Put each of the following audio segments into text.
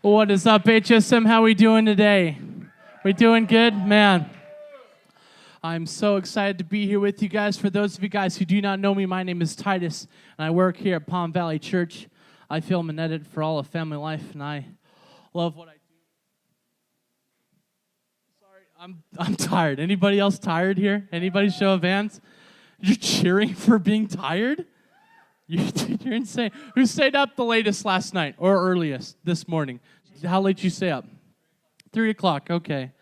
What is up, HSM? How we doing today? We doing good? Man, I'm so excited to be here with you guys. For those of you guys who do not know me, my name is Titus, and I work here at Palm Valley Church. I film and edit for all of Family Life, and I love what I do. Sorry, I'm tired. Anybody else tired here? Anybody show of hands? You're cheering for being tired? You're insane. Who stayed up the latest last night or earliest this morning? How late did you stay up? 3 o'clock. Okay.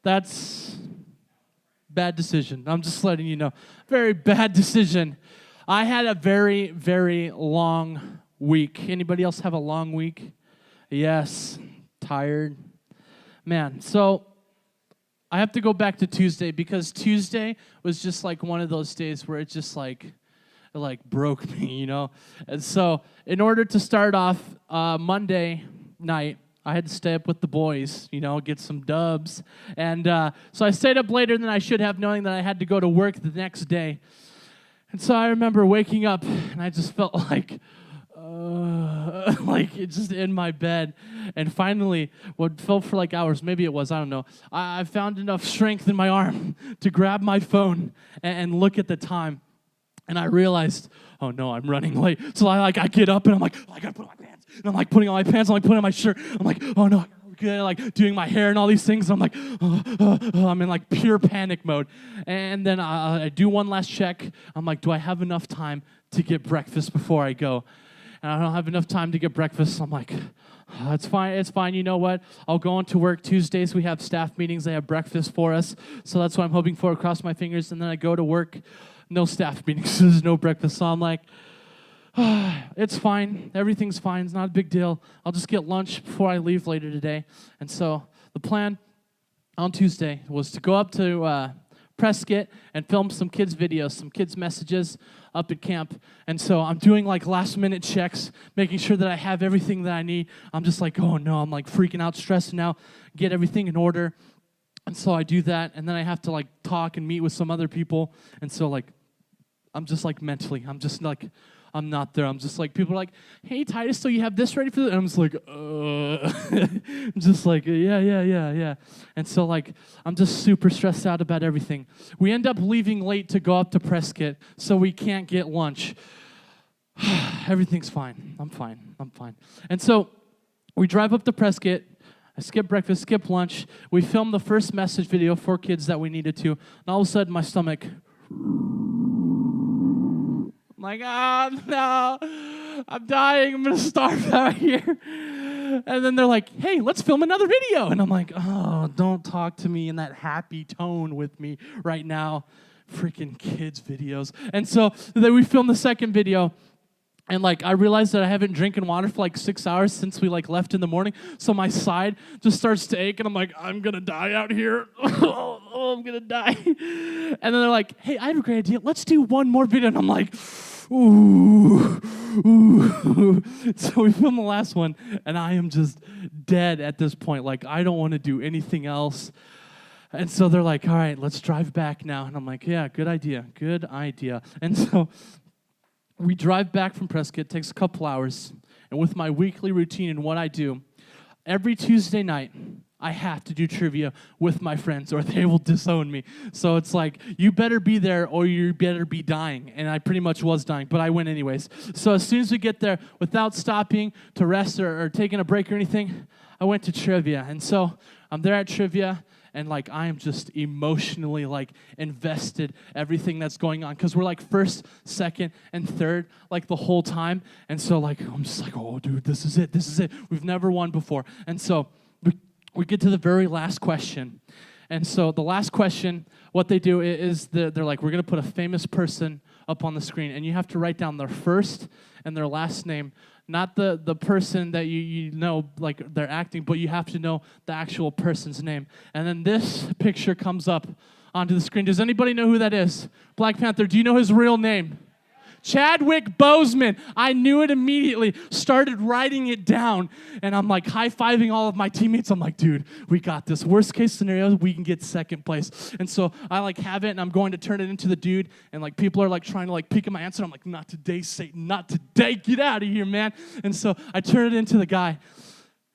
That's bad decision. I'm just letting you know. Very bad decision. I had a very, very long week. Anybody else have a long week? Yes. Tired. Man, so I have to go back to Tuesday because Tuesday was just like one of those days where it just like broke me, you know? And so in order to start off Monday night, I had to stay up with the boys, you know, get some dubs. And so I stayed up later than I should have, knowing that I had to go to work the next day. And so I remember waking up, and I just felt like it's just in my bed. And finally, what felt for like hours, maybe it was, I don't know, I found enough strength in my arm to grab my phone and look at the time. And I realized, oh no, I'm running late. So I get up and I'm like, oh, I gotta put on my pants. And I'm like putting on my pants, I'm like putting on my shirt. I'm like, oh no, I gotta look good. Like doing my hair and all these things. I'm like, I'm in like pure panic mode. And then I do one last check. I'm like, do I have enough time to get breakfast before I go? And I don't have enough time to get breakfast. So I'm like, oh, it's fine. You know what? I'll go on to work. Tuesdays we have staff meetings. They have breakfast for us. So that's what I'm hoping for. Cross my fingers. And then I go to work. No staff meetings, there's no breakfast. So I'm like, it's fine. Everything's fine. It's not a big deal. I'll just get lunch before I leave later today. And so the plan on Tuesday was to go up to Prescott and film some kids' videos, some kids' messages up at camp. And so I'm doing like last-minute checks, making sure that I have everything that I need. I'm just like, oh no, I'm like freaking out, stressing out, get everything in order. And so I do that, and then I have to like talk and meet with some other people. And so like, I'm just like mentally, I'm just like, I'm not there. I'm just like, people are like, hey, Titus, so you have this ready for this? And I'm just like, I'm just like, yeah. And so like, I'm just super stressed out about everything. We end up leaving late to go up to Prescott, so we can't get lunch. Everything's fine. I'm fine. And so we drive up to Prescott. I skip breakfast, skip lunch. We filmed the first message video for kids that we needed to. And all of a sudden, my stomach... I'm like, oh, no, I'm dying. I'm going to starve out here. And then they're like, hey, let's film another video. And I'm like, oh, don't talk to me in that happy tone with me right now. Freaking kids' videos. And so then we filmed the second video. And, like, I realized that I haven't drinking water for, like, 6 hours since we, like, left in the morning. So my side just starts to ache, and I'm like, I'm going to die out here. Oh, I'm going to die. And then they're like, hey, I have a great idea. Let's do one more video. And I'm like, ooh. So we filmed the last one, and I am just dead at this point. Like, I don't want to do anything else. And so they're like, all right, let's drive back now. And I'm like, yeah, good idea. And so... we drive back from Prescott, it takes a couple hours, and with my weekly routine and what I do, every Tuesday night, I have to do trivia with my friends or they will disown me. So it's like, you better be there or you better be dying. And I pretty much was dying, but I went anyways. So as soon as we get there, without stopping to rest or taking a break or anything, I went to trivia. And so I'm there at trivia, and like I am just emotionally like invested everything that's going on because we're like first, second, and third like the whole time. And so like I'm just like, oh dude, this is it. We've never won before. And so we get to the very last question. And so the last question, what they do is they're like, we're going to put a famous person up on the screen, and you have to write down their first and their last name. Not the person that you know, like they're acting, but you have to know the actual person's name. And then this picture comes up onto the screen. Does anybody know who that is? Black Panther, do you know his real name? Chadwick Boseman. I knew it immediately. Started writing it down. And I'm like high-fiving all of my teammates. I'm like, dude, we got this. Worst case scenario, we can get second place. And so I like have it, and I'm going to turn it into the dude. And like people are like trying to like peek at my answer. I'm like, not today, Satan. Not today. Get out of here, man. And so I turn it into the guy.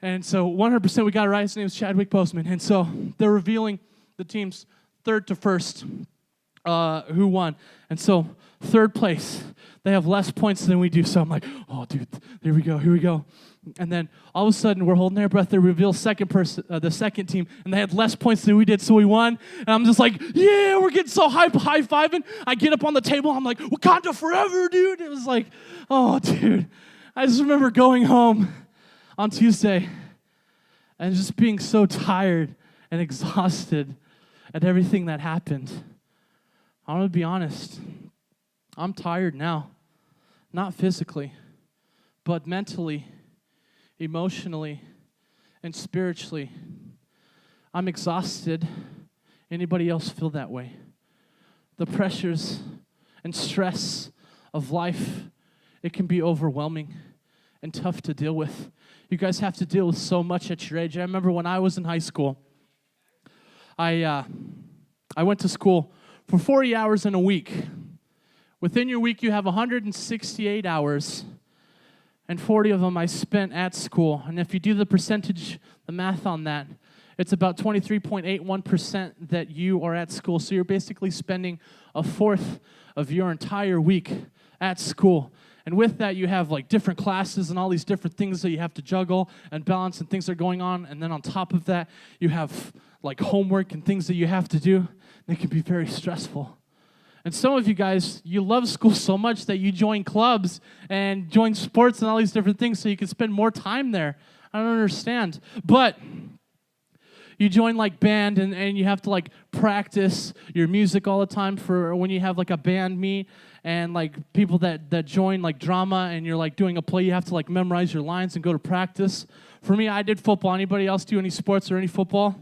And so 100% we got it right. His name is Chadwick Boseman. And so they're revealing the teams third to first who won. And so third place, they have less points than we do. So I'm like, oh, dude, here we go. And then all of a sudden, we're holding our breath. They reveal the second team, and they had less points than we did, so we won. And I'm just like, yeah, we're getting so high-fiving. I get up on the table. I'm like, Wakanda forever, dude. It was like, oh, dude. I just remember going home on Tuesday and just being so tired and exhausted at everything that happened. I'm going to be honest. I'm tired now. Not physically, but mentally, emotionally, and spiritually. I'm exhausted. Anybody else feel that way? The pressures and stress of life, it can be overwhelming and tough to deal with. You guys have to deal with so much at your age. I remember when I was in high school, I went to school for 40 hours in a week. Within your week, you have 168 hours, and 40 of them I spent at school. And if you do the math on that, it's about 23.81% that you are at school. So you're basically spending a fourth of your entire week at school. And with that, you have like different classes and all these different things that you have to juggle and balance and things that are going on. And then on top of that, you have like homework and things that you have to do. And it can be very stressful. And some of you guys, you love school so much that you join clubs and join sports and all these different things so you can spend more time there. I don't understand. But you join like band and you have to like practice your music all the time for when you have like a band meet, and like people that join like drama and you're like doing a play, you have to like memorize your lines and go to practice. For me, I did football. Anybody else do any sports or any football?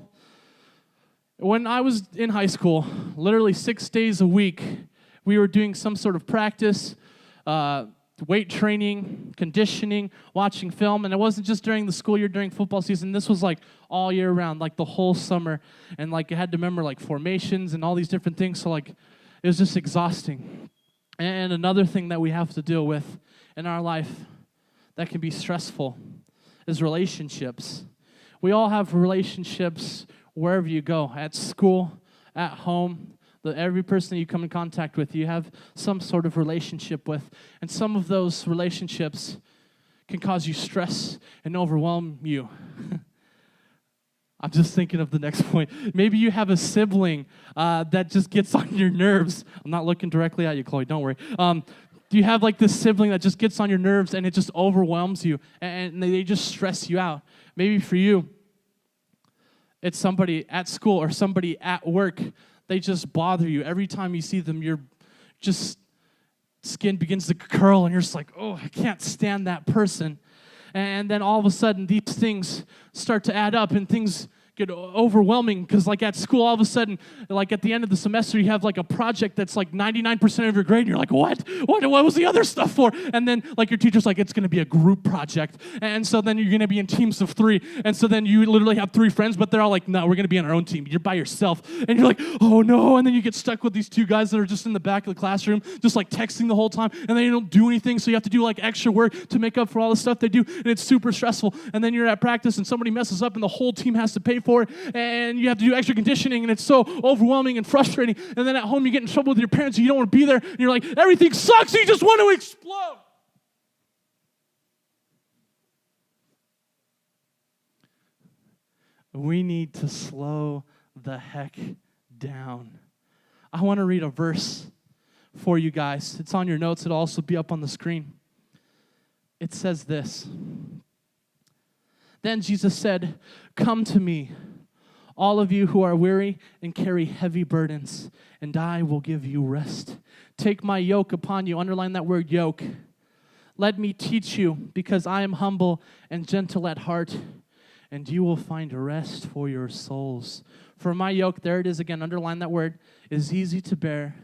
When I was in high school, literally 6 days a week, we were doing some sort of practice, weight training, conditioning, watching film, and it wasn't just during the school year, during football season. This was like all year round, like the whole summer, and like I had to remember like formations and all these different things, so like it was just exhausting. And another thing that we have to deal with in our life that can be stressful is relationships. We all have relationships wherever you go, at school, at home. Every person that you come in contact with, you have some sort of relationship with. And some of those relationships can cause you stress and overwhelm you. I'm just thinking of the next point. Maybe you have a sibling that just gets on your nerves. I'm not looking directly at you, Chloe, don't worry. Do you have like this sibling that just gets on your nerves and it just overwhelms you and they just stress you out? Maybe for you, it's somebody at school or somebody at work. They just bother you. Every time you see them, your skin begins to curl, and you're just like, oh, I can't stand that person. And then all of a sudden, these things start to add up, and things get overwhelming, because like at school, all of a sudden, like at the end of the semester, you have like a project that's like 99% of your grade, and you're like, what was the other stuff for? And then like your teacher's like, it's going to be a group project, and so then you're going to be in teams of 3, and so then you literally have 3 friends, but they're all like, no, we're going to be on our own team. You're by yourself, and you're like, oh no, and then you get stuck with these 2 guys that are just in the back of the classroom, just like texting the whole time, and they don't do anything, so you have to do like extra work to make up for all the stuff they do, and it's super stressful. And then you're at practice, and somebody messes up, and the whole team has to pay for it, and you have to do extra conditioning, and it's so overwhelming and frustrating. And then at home, you get in trouble with your parents, and you don't want to be there, and you're like, everything sucks, and you just want to explode. We need to slow the heck down. I want to read a verse for you guys. It's on your notes. It'll also be up on the screen. It says this. Then Jesus said, "Come to me, all of you who are weary and carry heavy burdens, and I will give you rest. Take my yoke upon you." Underline that word, yoke. "Let me teach you, because I am humble and gentle at heart, and you will find rest for your souls. For my yoke," there it is again, underline that word, "is easy to bear,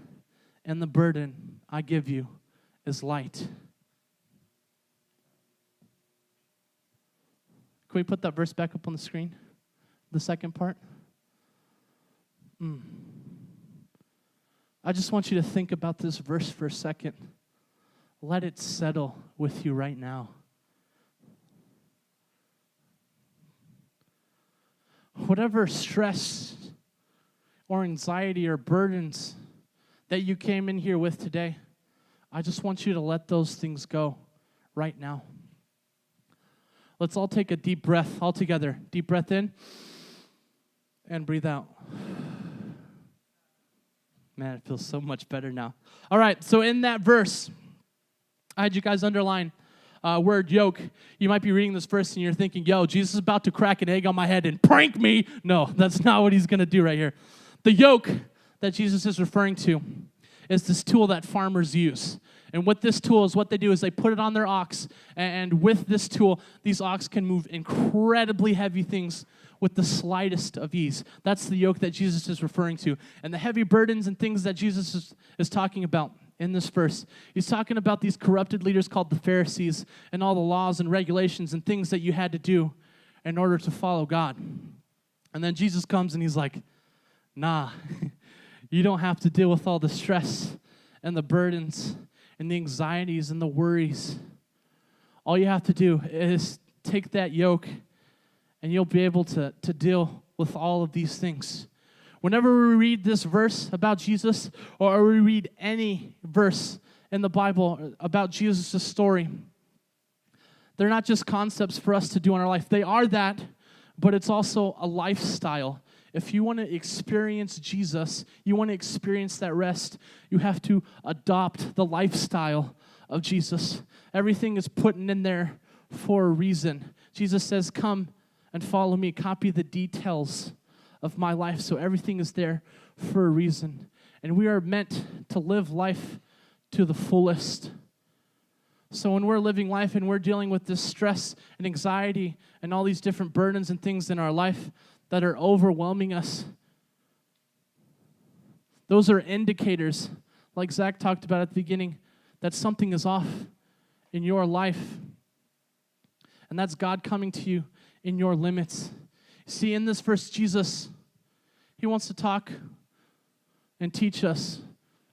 and the burden I give you is light." Can we put that verse back up on the screen? The second part. I just want you to think about this verse for a second. Let it settle with you right now. whatever stress or anxiety or burdens that you came in here with today, I just want you to let those things go right now. Let's all take a deep breath all together. Deep breath in and breathe out. Man, it feels so much better now. All right, so in that verse, I had you guys underline word yoke. You might be reading this verse and you're thinking, yo, Jesus is about to crack an egg on my head and prank me. No, that's not what he's going to do right here. The yoke that Jesus is referring to is this tool that farmers use. And what this tool is, what they do is they put it on their ox, and with this tool, these ox can move incredibly heavy things with the slightest of ease. That's the yoke that Jesus is referring to. And the heavy burdens and things that Jesus is talking about in this verse, he's talking about these corrupted leaders called the Pharisees and all the laws and regulations and things that you had to do in order to follow God. And then Jesus comes and he's like, nah, you don't have to deal with all the stress and the burdens and the anxieties and the worries. All you have to do is take that yoke and you'll be able to deal with all of these things. Whenever we read this verse about Jesus, or we read any verse in the Bible about Jesus' story, they're not just concepts for us to do in our life. They are that, but it's also a lifestyle. If you want to experience Jesus, you want to experience that rest, you have to adopt the lifestyle of Jesus. Everything is put in there for a reason. Jesus says, come and follow me. Copy the details of my life. So everything is there for a reason. And we are meant to live life to the fullest. So when we're living life and we're dealing with this stress and anxiety and all these different burdens and things in our life that are overwhelming us, those are indicators, like Zach talked about at the beginning, that something is off in your life. And that's God coming to you in your limits. See, in this verse, Jesus, he wants to talk and teach us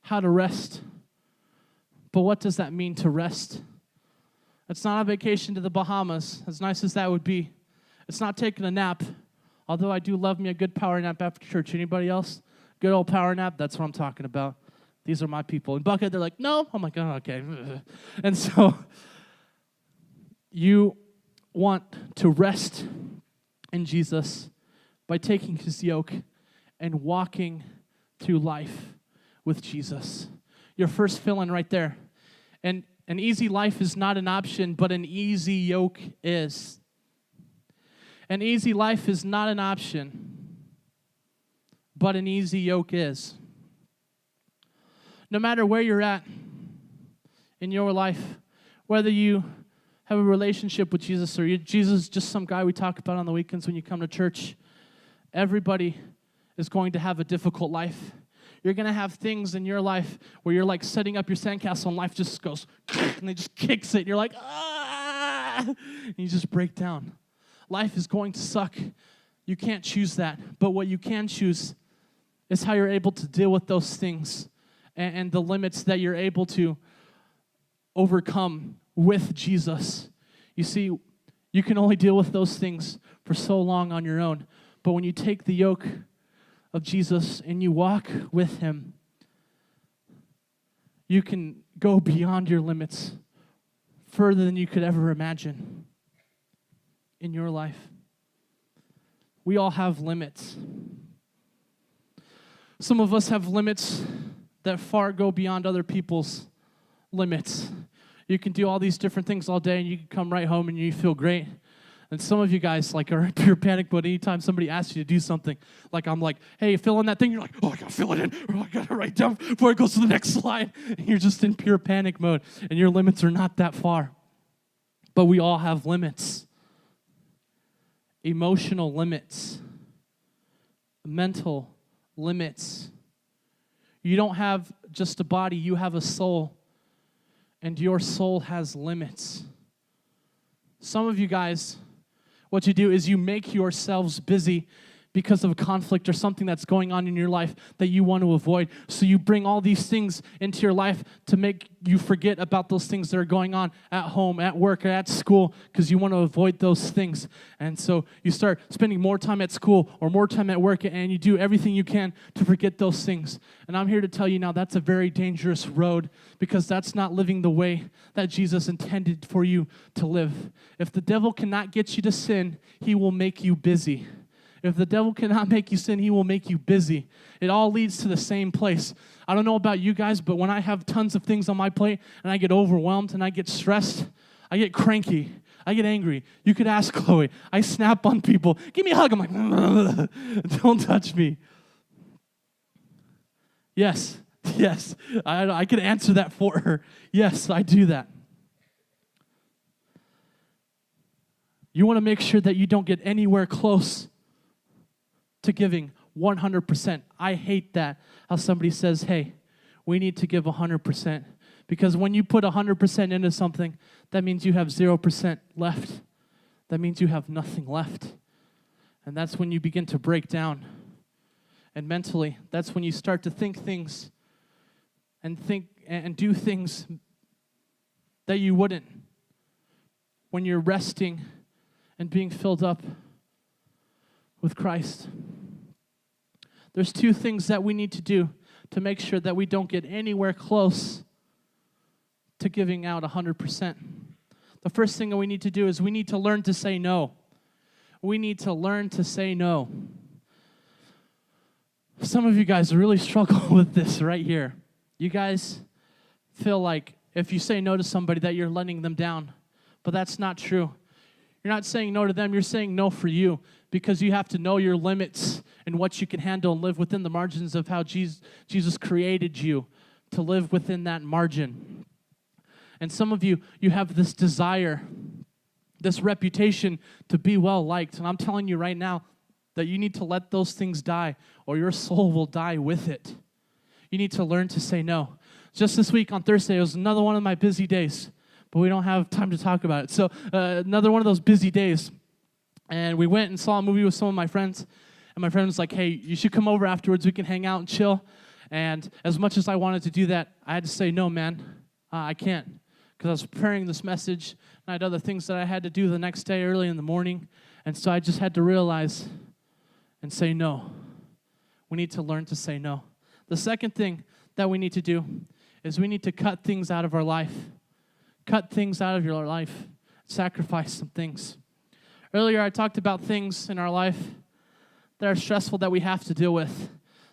how to rest. But what does that mean to rest? It's not a vacation to the Bahamas, as nice as that would be. It's not taking a nap, although I do love me a good power nap after church. Anybody else? Good old power nap? That's what I'm talking about. These are my people. In Buckeye, they're like, no. I'm like, oh, okay. And so you want to rest in Jesus by taking his yoke and walking through life with Jesus. Your first fill-in right there. And an easy life is not an option, but an easy yoke is. An easy life is not an option, but an easy yoke is. No matter where you're at in your life, whether you have a relationship with Jesus, or Jesus is just some guy we talk about on the weekends when you come to church, everybody is going to have a difficult life. You're going to have things in your life where you're like setting up your sandcastle and life just goes, and it just kicks it. And you're like, ah! And you just break down. Life is going to suck. You can't choose that. But what you can choose is how you're able to deal with those things and the limits that you're able to overcome with Jesus. You see, you can only deal with those things for so long on your own. But when you take the yoke of Jesus and you walk with him, you can go beyond your limits further than you could ever imagine in your life. We all have limits. Some of us have limits that far go beyond other people's limits. You can do all these different things all day and you can come right home and you feel great. And some of you guys like are in pure panic mode anytime somebody asks you to do something. Like I'm like, hey, fill in that thing. You're like, oh, I gotta fill it in. Or I gotta write down before it goes to the next slide. And you're just in pure panic mode. And your limits are not that far. But we all have limits. Emotional limits. Mental limits. You don't have just a body, you have a soul. And your soul has limits. Some of you guys, what you do is you make yourselves busy because of a conflict or something that's going on in your life that you want to avoid. So you bring all these things into your life to make you forget about those things that are going on at home, at work, or at school, because you want to avoid those things. And so you start spending more time at school or more time at work, and you do everything you can to forget those things. And I'm here to tell you now that's a very dangerous road, because that's not living the way that Jesus intended for you to live. If the devil cannot get you to sin, he will make you busy. If the devil cannot make you sin, he will make you busy. It all leads to the same place. I don't know about you guys, but when I have tons of things on my plate and I get overwhelmed and I get stressed, I get cranky, I get angry. You could ask Chloe. I snap on people. Give me a hug. I'm like, don't touch me. Yes, I could answer that for her. Yes, I do that. You want to make sure that you don't get anywhere close to giving 100%. I hate that, how somebody says, hey, we need to give 100%. Because when you put 100% into something, that means you have 0% left. That means you have nothing left. And that's when you begin to break down. And mentally, that's when you start to think things and do things that you wouldn't when you're resting and being filled up with Christ. There's two things that we need to do to make sure that we don't get anywhere close to giving out 100%. The first thing that we need to do is we need to learn to say no. We need to learn to say no. Some of you guys really struggle with this right here. You guys feel like if you say no to somebody that you're letting them down, but that's not true. You're not saying no to them, you're saying no for you, because you have to know your limits and what you can handle and live within the margins of how Jesus created you to live within that margin. And some of you, you have this desire, this reputation to be well-liked, and I'm telling you right now that you need to let those things die, or your soul will die with it. You need to learn to say no. Just this week on Thursday, it was another one of my busy days, but we don't have time to talk about it. So another one of those busy days. And we went and saw a movie with some of my friends. And my friend was like, hey, you should come over afterwards. We can hang out and chill. And as much as I wanted to do that, I had to say, no, man, I can't. Because I was preparing this message, and I had other things that I had to do the next day early in the morning. And so I just had to realize and say no. We need to learn to say no. The second thing that we need to do is we need to cut things out of our life. Cut things out of your life. Sacrifice some things. Earlier, I talked about things in our life that are stressful that we have to deal with.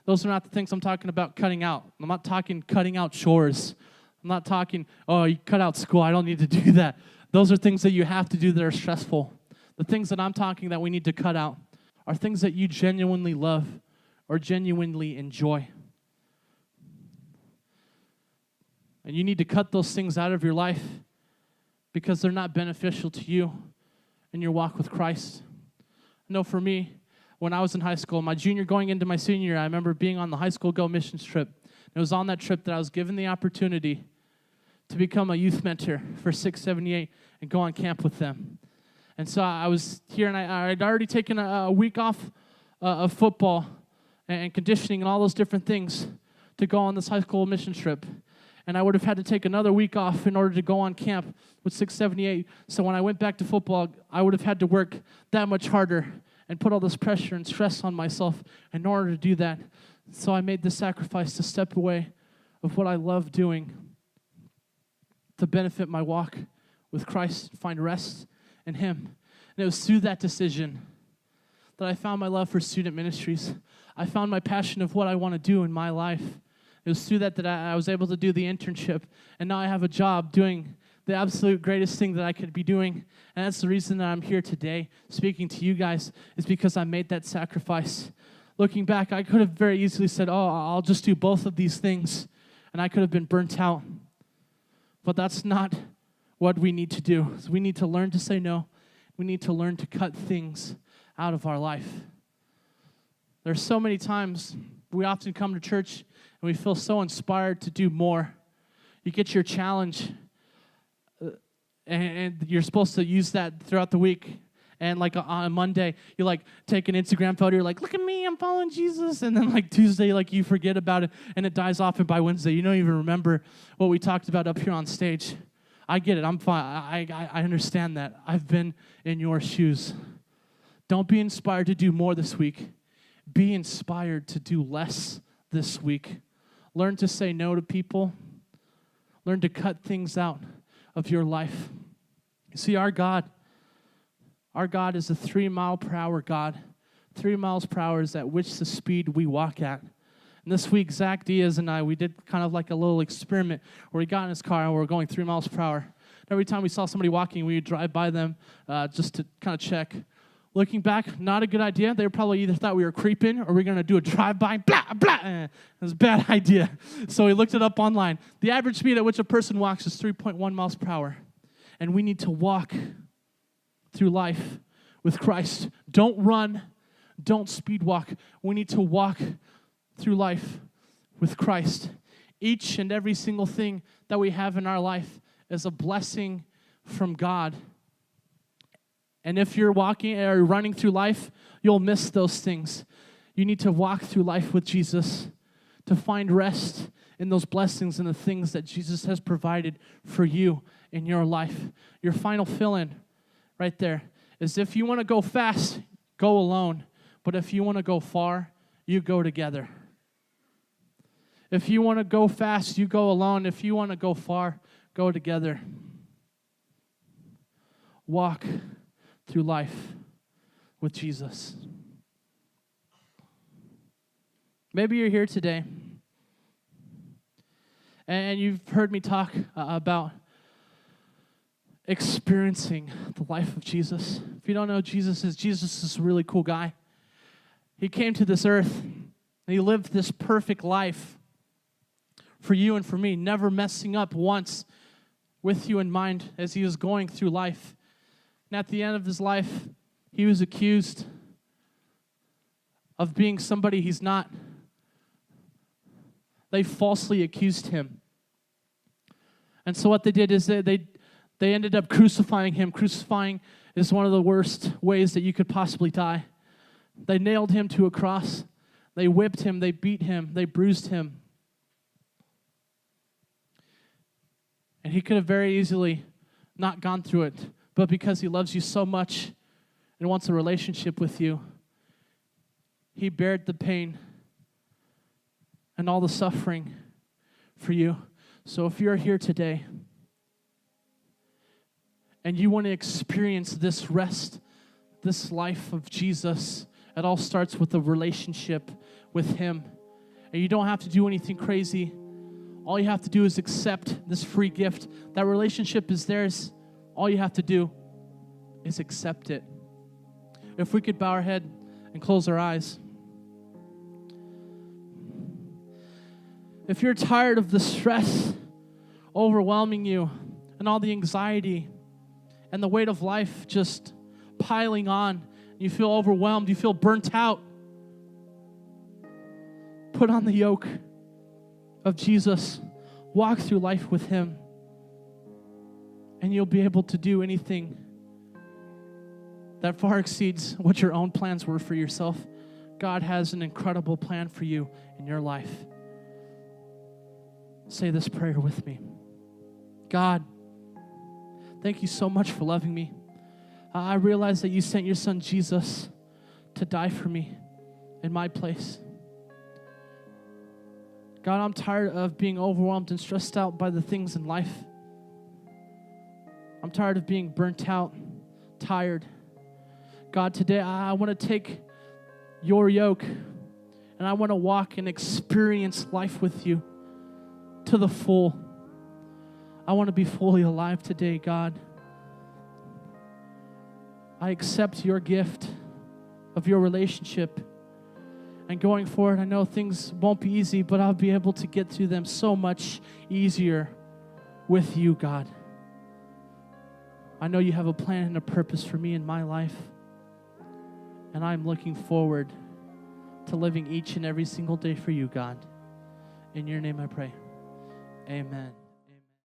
Those are not the things I'm talking about cutting out. I'm not talking cutting out chores. I'm not talking, oh, you cut out school. I don't need to do that. Those are things that you have to do that are stressful. The things that I'm talking that we need to cut out are things that you genuinely love or genuinely enjoy. And you need to cut those things out of your life because they're not beneficial to you in your walk with Christ. I know for me, when I was in high school, my junior going into my senior year, I remember being on the high school Go missions trip. It was on that trip that I was given the opportunity to become a youth mentor for 678 and go on camp with them. And so I was here, and I had already taken a week off of football and conditioning and all those different things to go on this high school mission trip. And I would have had to take another week off in order to go on camp with 678. So when I went back to football, I would have had to work that much harder and put all this pressure and stress on myself in order to do that. So I made the sacrifice to step away of what I love doing to benefit my walk with Christ, find rest in Him. And it was through that decision that I found my love for student ministries. I found my passion of what I want to do in my life. It was through that I was able to do the internship, and now I have a job doing the absolute greatest thing that I could be doing, and that's the reason that I'm here today speaking to you guys, is because I made that sacrifice. Looking back, I could have very easily said, oh, I'll just do both of these things, and I could have been burnt out. But that's not what we need to do. So we need to learn to say no. We need to learn to cut things out of our life. There's so many times we often come to church and we feel so inspired to do more. You get your challenge, and you're supposed to use that throughout the week. And like on Monday, you like take an Instagram photo, you're like, look at me, I'm following Jesus. And then like Tuesday, like you forget about it and it dies off. And by Wednesday, you don't even remember what we talked about up here on stage. I get it, I'm fine. I understand that. I've been in your shoes. Don't be inspired to do more this week. Be inspired to do less this week. Learn to say no to people. Learn to cut things out of your life. You see, our God is a 3 mile per hour God. 3 miles per hour is at which the speed we walk at. And this week, Zach Diaz and I, we did kind of like a little experiment where he got in his car and we were going 3 miles per hour. Every time we saw somebody walking, we would drive by them just to kind of check. Looking back, not a good idea. They probably either thought we were creeping or we were going to do a drive-by. Blah, blah. It was a bad idea. So we looked it up online. The average speed at which a person walks is 3.1 miles per hour. And we need to walk through life with Christ. Don't run. Don't speed walk. We need to walk through life with Christ. Each and every single thing that we have in our life is a blessing from God. And if you're walking or running through life, you'll miss those things. You need to walk through life with Jesus to find rest in those blessings and the things that Jesus has provided for you in your life. Your final fill-in right there is if you want to go fast, go alone. But if you want to go far, you go together. If you want to go fast, you go alone. If you want to go far, go together. Walk through life with Jesus. Maybe you're here today and you've heard me talk about experiencing the life of Jesus. If you don't know Jesus is a really cool guy. He came to this earth and he lived this perfect life for you and for me, never messing up once with you in mind as he was going through life. And at the end of his life, he was accused of being somebody he's not. They falsely accused him. And so what they did is they ended up crucifying him. Crucifying is one of the worst ways that you could possibly die. They nailed him to a cross. They whipped him. They beat him. They bruised him. And he could have very easily not gone through it. But because he loves you so much and wants a relationship with you, he bared the pain and all the suffering for you. So if you're here today and you want to experience this rest, this life of Jesus, it all starts with a relationship with him. And you don't have to do anything crazy. All you have to do is accept this free gift. That relationship is theirs. All you have to do is accept it. If we could bow our head and close our eyes. If you're tired of the stress overwhelming you and all the anxiety and the weight of life just piling on, you feel overwhelmed, you feel burnt out, put on the yoke of Jesus. Walk through life with him. And you'll be able to do anything that far exceeds what your own plans were for yourself. God has an incredible plan for you in your life. Say this prayer with me. God, thank you so much for loving me. I realize that you sent your son Jesus to die for me in my place. God, I'm tired of being overwhelmed and stressed out by the things in life. I'm tired of being burnt out, tired. God, today I want to take your yoke and I want to walk and experience life with you to the full. I want to be fully alive today, God. I accept your gift of your relationship. And going forward, I know things won't be easy, but I'll be able to get through them so much easier with you, God. I know you have a plan and a purpose for me in my life. And I'm looking forward to living each and every single day for you, God. In your name I pray. Amen.